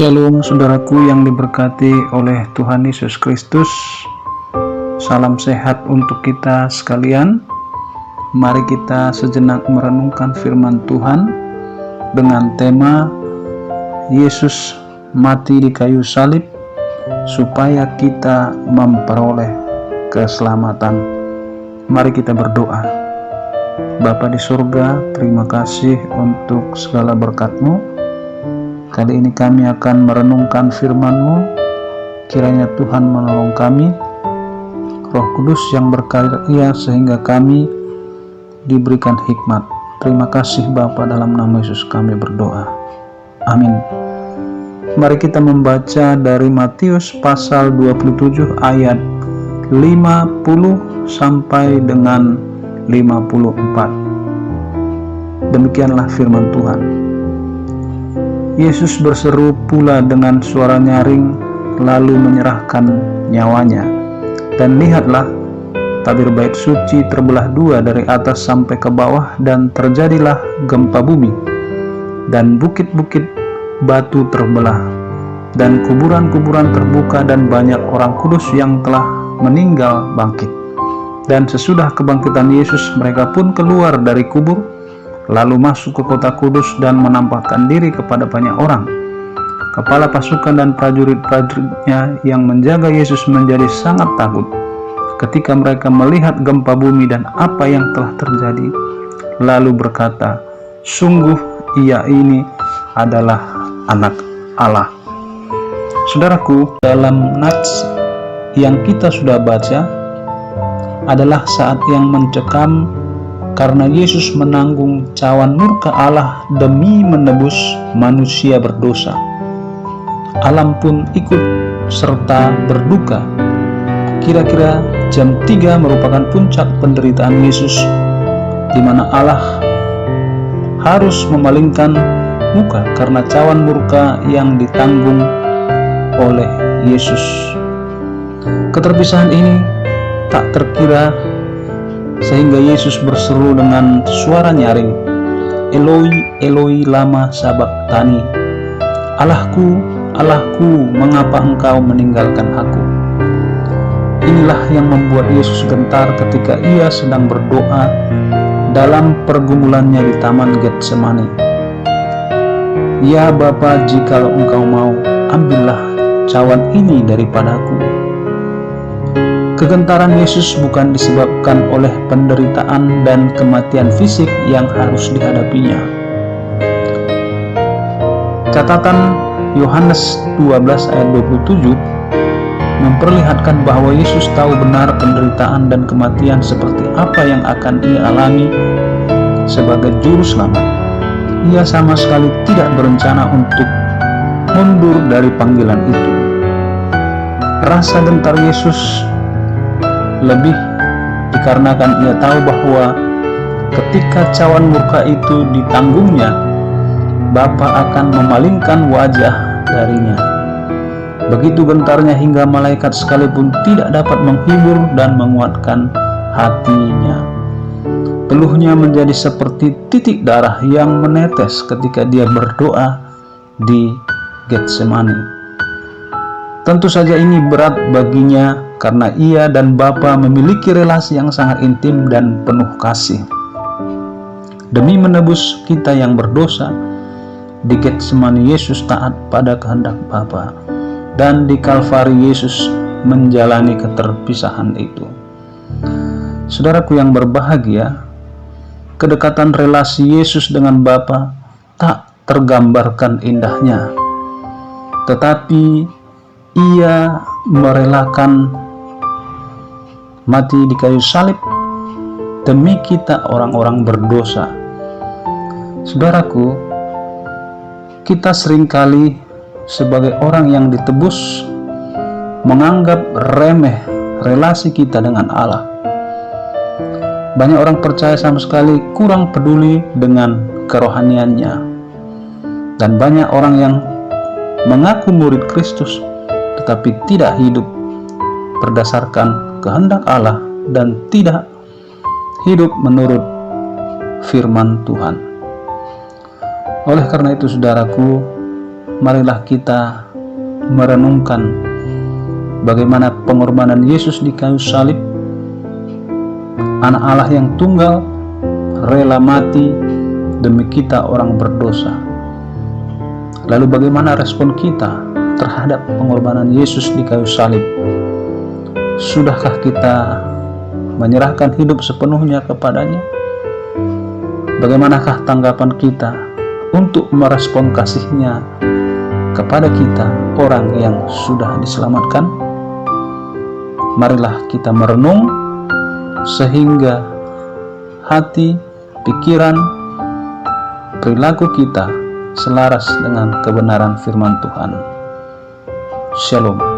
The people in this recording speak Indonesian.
Shalom saudaraku yang diberkati oleh Tuhan Yesus Kristus. Salam sehat untuk kita sekalian. Mari kita sejenak merenungkan firman Tuhan dengan tema Yesus mati di kayu salib supaya kita memperoleh keselamatan. Mari kita berdoa. Bapa di surga, terima kasih untuk segala berkat-Mu. Kali ini kami akan merenungkan firman-Mu. Kiranya Tuhan menolong kami, Roh Kudus yang berkarya sehingga kami diberikan hikmat. Terima kasih Bapa, dalam nama Yesus kami berdoa. Amin. Mari kita membaca dari Matius pasal 27 ayat 50 sampai dengan 54. Demikianlah firman Tuhan. Yesus berseru pula dengan suara nyaring, lalu menyerahkan nyawanya. Dan lihatlah, tabir bait suci terbelah dua dari atas sampai ke bawah, dan terjadilah gempa bumi, dan bukit-bukit batu terbelah, dan kuburan-kuburan terbuka, dan banyak orang kudus yang telah meninggal bangkit. Dan sesudah kebangkitan Yesus, mereka pun keluar dari kubur, lalu masuk ke kota kudus dan menampakkan diri kepada banyak orang. Kepala pasukan dan prajurit-prajuritnya yang menjaga Yesus menjadi sangat takut ketika mereka melihat gempa bumi dan apa yang telah terjadi, lalu berkata, "Sungguh ia ini adalah Anak Allah." Saudaraku, dalam nats yang kita sudah baca adalah saat yang mencekam karena Yesus menanggung cawan murka Allah demi menebus manusia berdosa. Alam pun ikut serta berduka. Kira-kira jam 3 merupakan puncak penderitaan Yesus, di mana Allah harus memalingkan muka karena cawan murka yang ditanggung oleh Yesus. Keterpisahan ini tak terkira sehingga Yesus berseru dengan suara nyaring, "Eloi, Eloi, lama sabachthani?" "Allahku, Allahku, mengapa engkau meninggalkan aku?" Inilah yang membuat Yesus gentar ketika ia sedang berdoa dalam pergumulannya di Taman Getsemani. "Ya Bapa, jikalau engkau mau, ambillah cawan ini daripadaku." Kegentaran Yesus bukan disebabkan oleh penderitaan dan kematian fisik yang harus dihadapinya. Catatan Yohanes 12 ayat 27 memperlihatkan bahwa Yesus tahu benar penderitaan dan kematian seperti apa yang akan ia alami sebagai juru selamat. Ia sama sekali tidak berencana untuk mundur dari panggilan itu. Rasa gentar Yesus lebih dikarenakan ia tahu bahwa ketika cawan murka itu ditanggungnya, Bapa akan memalingkan wajah darinya. Begitu gentarnya hingga malaikat sekalipun tidak dapat menghibur dan menguatkan hatinya. Peluhnya menjadi seperti titik darah yang menetes ketika dia berdoa di Getsemani. Tentu saja ini berat baginya karena ia dan Bapa memiliki relasi yang sangat intim dan penuh kasih. Demi menebus kita yang berdosa, di Getsemani Yesus taat pada kehendak Bapa, dan di Kalvari Yesus menjalani keterpisahan itu. Saudaraku yang berbahagia, kedekatan relasi Yesus dengan Bapa tak tergambarkan indahnya, tetapi ia merelakan mati di kayu salib demi kita orang-orang berdosa. Saudaraku, kita seringkali sebagai orang yang ditebus menganggap remeh relasi kita dengan Allah. Banyak orang percaya sama sekali kurang peduli dengan kerohaniannya, dan banyak orang yang mengaku murid Kristus tetapi tidak hidup berdasarkan kehendak Allah dan tidak hidup menurut firman Tuhan. Oleh karena itu saudaraku, marilah kita merenungkan bagaimana pengorbanan Yesus di kayu salib, Anak Allah yang tunggal rela mati demi kita orang berdosa. Lalu bagaimana respon kita terhadap pengorbanan Yesus di kayu salib? Sudahkah kita menyerahkan hidup sepenuhnya kepadanya? Bagaimanakah tanggapan kita untuk merespon kasih-Nya kepada kita, orang yang sudah diselamatkan? Marilah kita merenung sehingga hati, pikiran, perilaku kita selaras dengan kebenaran firman Tuhan. Shalom.